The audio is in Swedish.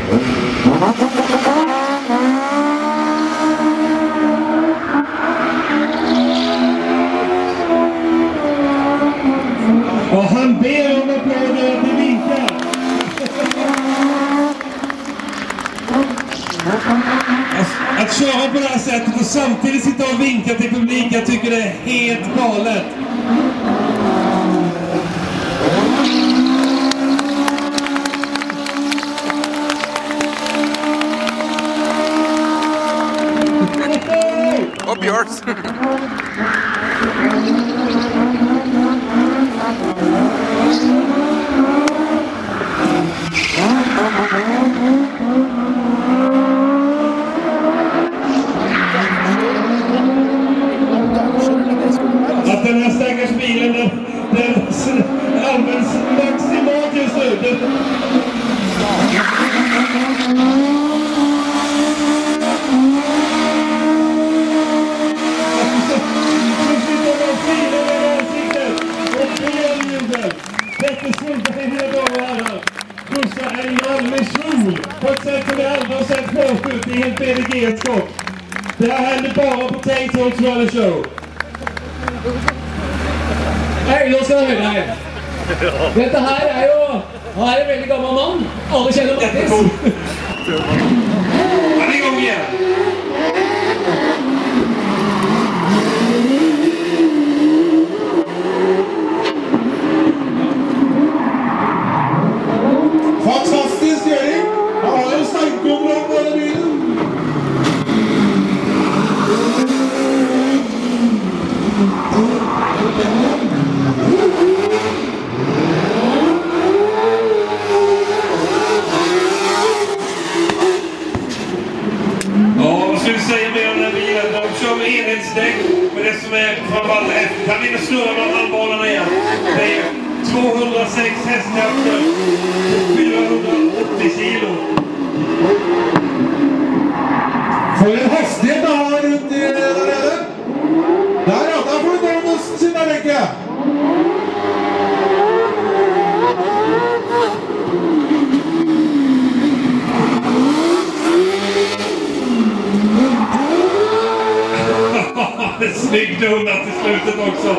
Och han ber om applåder till vinkar. Att köra på det här sättet och samtidigt sitta och vinka till publiken, jag tycker det är helt galet. Up yours. Att den här stackars bilen den används maximalt just nu. Detta slutar i mina damer och herrar. Gustav är i Malmö kjol. På ett sätt som vi aldrig har sett förut i helt BDG-skott. Det här händer bara på Tank Talks Rally Show. Hej, då ska vi höra. Detta här är ju... Här är en väldigt gammal man. Alla känner Mattis. Han är igång igen. Fantastiskt, Erik! Han har ju stankområn på den bilen. Ja, vad ska vi säga mer om den här bilen? De kör med enhetsdäck. Men det som är framförallt häftigt, han vinner snurra bland handbollarna igen. Det är 206 hästkrafter, 480 kilo. Får en hastighet där runt i där nere. Där ja, där får du bonus sina vecka. Snygg donut i slutet också.